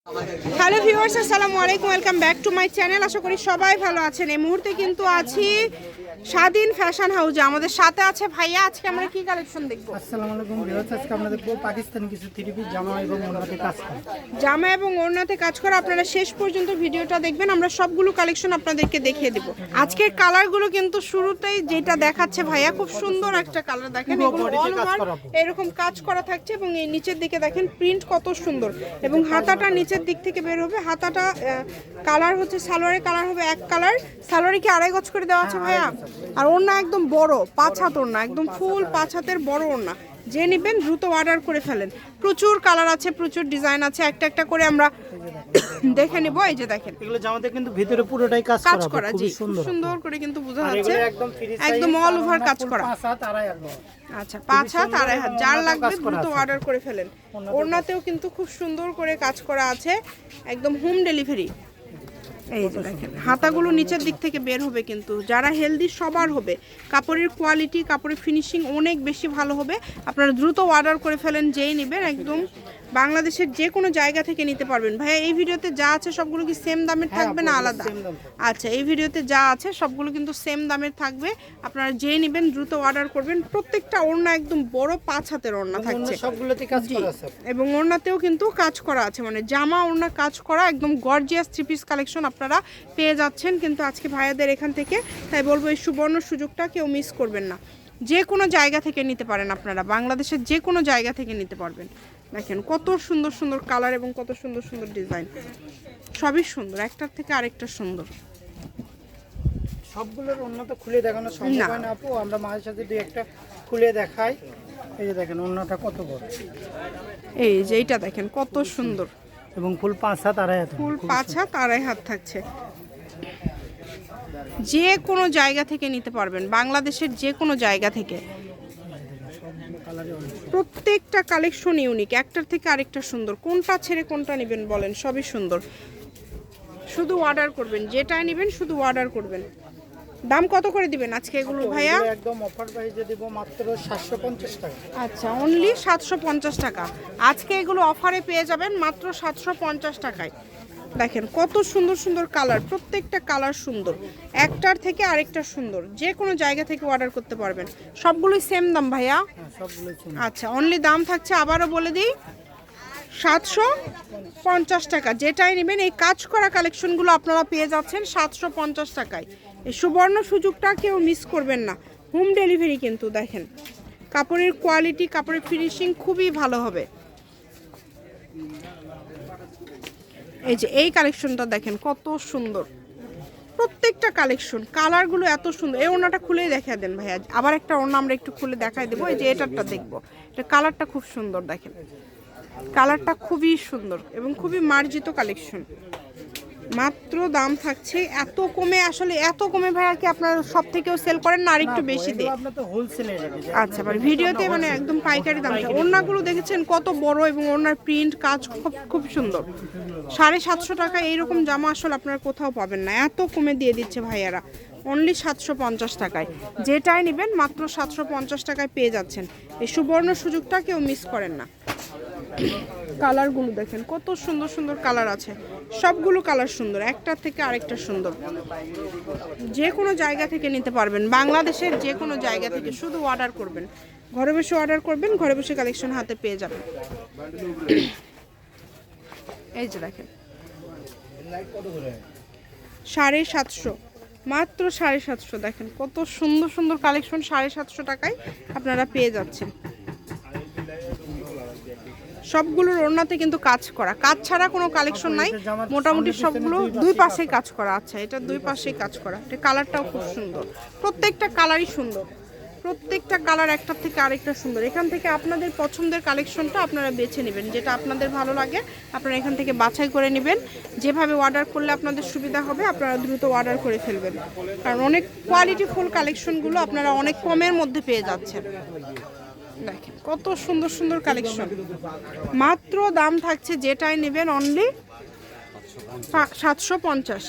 Hello viewers, আসসালামু আলাইকুম, welcome back to my channel. আশা করি সবাই ভালো আছেন। এই মুহূর্তে কিন্তু আছি স্বাধীন ফ্যাশন হাউসে। আমাদের সাথে আছে ভাইয়া। আজকে আমরা কি কালেকশন দেখব? আসসালামু আলাইকুম ভিউয়ার্স, আজকে আমরা দেখব পাকিস্তানি কিছু থ্রি পিস জামা এবং ওড়নাতে কাজ করা। জামা এবং ওড়নাতে কাজ করা। আপনারা শেষ পর্যন্ত ভিডিওটা দেখবেন, আমরা সবগুলো কালেকশন আপনাদেরকে দেখিয়ে দেব। আজকের কালারগুলো কিন্তু শুরুতেই যেটা দেখাচ্ছে ভাইয়া, খুব সুন্দর একটা কালার দেখেন। এগুলো অল ওভার এরকম কাজ করা থাকছে এবং এই নিচের দিকে দেখেন প্রিন্ট কত সুন্দর, এবং হাতাটা নিচের দিক থেকে বের হবে। হাতাটা কালার হচ্ছে সালোয়ারের কালার হবে এক কালার। সালোয়ারে কি আড়াই গজ করে দেওয়া আছে ভাইয়া? আর ওড়না একদম বড়, 5 হাত ওড়না, একদম ফুল 5 হাতের বড় ওড়না। যে নেবেন দ্রুত অর্ডার করে ফেলেন। প্রচুর কালার আছে, প্রচুর ডিজাইন আছে, একটা একটা করে আমরা দেখে নেব। এই যে দেখেন এগুলো জামাতে কিন্তু ভিতরে পুরোটাই কাজ করা, জি খুব সুন্দর করে কিন্তু বোঝা যাচ্ছে, একদম অল ওভার কাজ করা। 5 হাত আড়াই হাত। আচ্ছা, 5 হাত আড়াই হাত, যার লাগবে দ্রুত অর্ডার করে ফেলেন। ওড়নাতেও কিন্তু খুব সুন্দর করে কাজ করা আছে, একদম হোম ডেলিভারি। এই যে দেখেন হাতাগুলো নিচের দিক থেকে বের হবে, কিন্তু যারা হেলদি সবার হবে। কাপড়ের কোয়ালিটি, কাপড়ের ফিনিশিং অনেক বেশি ভালো হবে। আপনারা দ্রুত অর্ডার করে ফেলেন, যেই নেবেন। একদম বাংলাদেশের যে কোনো জায়গা থেকে নিতে পারবেন। ভাইয়া এই ভিডিওতে যা আছে সবগুলো কি সেম দামের থাকবে না আলাদা? আচ্ছা, এই ভিডিওতে যা আছে সবগুলো কিন্তু সেম দামের থাকবে। আপনারা যেই নেবেন দ্রুত অর্ডার করবেন। প্রত্যেকটা ওড়না একদম বড় 5 হাতের ওড়না থাকছে, সবগুলোতে কাজ করা আছে, এবং ওড়নাতেও কিন্তু কাজ করা আছে, মানে জামা ওড়না কাজ করা, একদম গর্জিয়াস থ্রি পিস কালেকশন আপনারা পেয়ে যাচ্ছেন কিন্তু আজকে ভাইয়াদের এখান থেকে। তাই বলবো এই সুবর্ণ সুযোগটা কেউ মিস করবেন না। যে কোনো জায়গা থেকে নিতে পারেন আপনারা, বাংলাদেশের যে কোনো জায়গা থেকে নিতে পারবেন। দেখেন কত সুন্দর সুন্দর কালার এবং কত সুন্দর সুন্দর ডিজাইন, সবই সুন্দর, একটার থেকে আরেকটা সুন্দর। সবগুলোর ওড়নাটা খুলে দেখানো সম্ভব হয় না আপু, আমরা মাঝে সাথে দুই একটা খুলে দেখাই। এই যে দেখেন ওড়নাটা কত বড়, এই যে এইটা দেখেন কত সুন্দর, এবং ফুল 5 হাত আড়াই হাত, ফুল 5 হাত আড়াই হাত থাকছে। যে কোনো জায়গা থেকে নিতে পারবেন, বাংলাদেশের যে কোনো জায়গা থেকে। প্রত্যেকটা কালেকশন ইউনিক, একটার থেকে আরেকটা সুন্দর। কোনটা ছেড়ে কোনটা নেবেন বলেন, সবই সুন্দর। শুধু অর্ডার করবেন, যেটাই নেবেন শুধু অর্ডার করবেন। দাম কত করে দিবেন আজকে এগুলো ভাইয়া? একদম অফার প্রাইসে দেব মাত্র 750 টাকা। আচ্ছা, অনলি 750 টাকা। আজকে এগুলো অফারে পেয়ে যাবেন মাত্র 750 টাকায়। দেখেন কত সুন্দর সুন্দর কালার, প্রত্যেকটা কালার সুন্দর, একটার থেকে আরেকটা সুন্দর। যে কোনো জায়গা থেকে অর্ডার করতে পারবেন। সবগুলোই সেম দাম ভাইয়া? আচ্ছা, অনলি দাম থাকছে, আবারও বলে দিই, 750 টাকা। যেটাই নেবেন এই কাজ করা কালেকশনগুলো আপনারা পেয়ে যাচ্ছেন 750 টাকায়। এই সুবর্ণ সুযোগটা কেউ মিস করবেন না। হোম ডেলিভারি কিন্তু। দেখেন কাপড়ের কোয়ালিটি, কাপড়ের ফিনিশিং খুবই ভালো হবে। এই যে এই কালেকশনটা দেখেন কত সুন্দর, প্রত্যেকটা কালেকশন, কালারগুলো এত সুন্দর। এই ওড়নাটা খুলেই দেখায় দেন ভাইয়া। আবার একটা ওড়না আমরা একটু খুলে দেখাই দেবো। এই যে এটারটা দেখবো, এটা কালারটা খুব সুন্দর। দেখেন কালারটা খুবই সুন্দর এবং খুবই মার্জিত কালেকশন। মাত্র দাম থাকছে এত কমে। আসলে এত কমে ভাইয়া কি আপনারা সব থেকেও সেল করেন না আরেকটু বেশি দিয়ে? আচ্ছা, মানে ভিডিওতে মানে একদম পাইকারি দাম। ওড়নাগুলো দেখেছেন কত বড়, এবং ওড়নার প্রিন্ট কাজ খুব সুন্দর। 750 টাকা এইরকম জামা আসলে আপনারা কোথাও পাবেন না, এত কমে দিয়ে দিচ্ছে ভাইয়ারা। অনলি 750 টাকায়। যেটাই নেবেন মাত্র 750 টাকায় পেয়ে যাচ্ছেন। এই সুবর্ণ সুযোগটা কেউ মিস করেন না। কালারগুলো দেখেন কত সুন্দর সুন্দর কালার আছে, সবগুলো কালার সুন্দর, একটার থেকে আরেকটা সুন্দর। যে কোনো জায়গা থেকে নিতে পারবেন, বাংলাদেশের যে কোনো জায়গা থেকে। শুধু অর্ডার করবেন, ঘরে বসে অর্ডার করবেন, ঘরে বসে কালেকশন হাতে পেয়ে যাবেন। এই যে দেখেন 750, মাত্র 750। দেখেন কত সুন্দর সুন্দর কালেকশন 750 টাকায় আপনারা পেয়ে যাচ্ছেন। সবগুলোর ওড়নাতে কিন্তু কাজ করা, কাজ ছাড়া কোনো কালেকশন নাই। মোটামুটি সবগুলো দুই পাশেই কাজ করা। আচ্ছা, এটা দুই পাশেই কাজ করা। এটা কালারটাও খুব সুন্দর, প্রত্যেকটা কালারই সুন্দর, প্রত্যেকটা কালার একটার থেকে আরেকটা সুন্দর। এখান থেকে আপনাদের পছন্দের কালেকশনটা আপনারা বেছে নেবেন, যেটা আপনাদের ভালো লাগে আপনারা এখান থেকে বাছাই করে নেবেন। যেভাবে অর্ডার করলে আপনাদের সুবিধা হবে আপনারা দ্রুত অর্ডার করে ফেলবেন, কারণ অনেক কোয়ালিটিফুল কালেকশনগুলো আপনারা অনেক কমের মধ্যে পেয়ে যাচ্ছেন। দেখেন কত সুন্দর সুন্দর কালেকশন। মাত্র দাম থাকছে যেটাই নেবেন অনলি 750।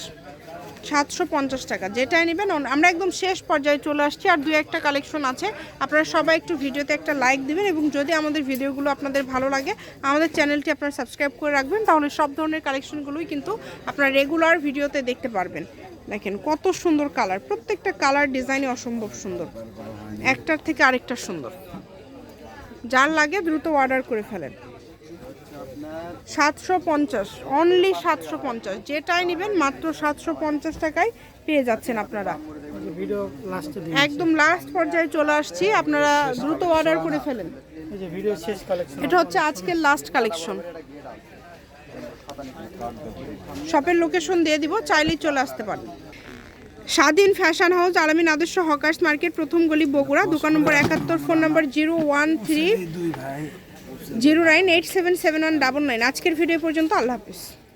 750 টাকা, যেটাই নেবেন। আমরা একদম শেষ পর্যায়ে চলে আসছি, আর 2-1টা কালেকশন আছে। আপনারা সবাই একটু ভিডিওতে একটা লাইক দিবেন, এবং যদি আমাদের ভিডিওগুলো আপনাদের ভালো লাগে আমাদের চ্যানেলটি আপনারা সাবস্ক্রাইব করে রাখবেন, তাহলে সব ধরনের কালেকশনগুলোই কিন্তু আপনারা রেগুলার ভিডিওতে দেখতে পারবেন। দেখেন কত সুন্দর কালার, প্রত্যেকটা কালার ডিজাইনই অসম্ভব সুন্দর, একটার থেকে আরেকটা সুন্দর। যার লাগে দ্রুত অর্ডার করে ফেলেন। 750, অনলি 750, যেটাই নেবেন মাত্র 750 টাকায় পেয়ে যাচ্ছেন আপনারা। ভিডিও লাস্টে একদম লাস্ট পর্যায়ে চলে আসছি, আপনারা দ্রুত অর্ডার করে ফেলেন। এই যে ভিডিও শেষ কালেকশন, এটা হচ্ছে আজকের লাস্ট কালেকশন। শপের লোকেশন দিয়ে দিব, চাইলেই চলে আসতে পারেন। স্বাধীন ফ্যাশন হাউস, আলামিন আদর্শ হকার্স মার্কেট, প্রথম গলি, বগুড়া। দোকান নম্বর 71, ফোন নম্বর 01309877199। আজকের ভিডিও পর্যন্ত, আল্লাহ হাফিজ।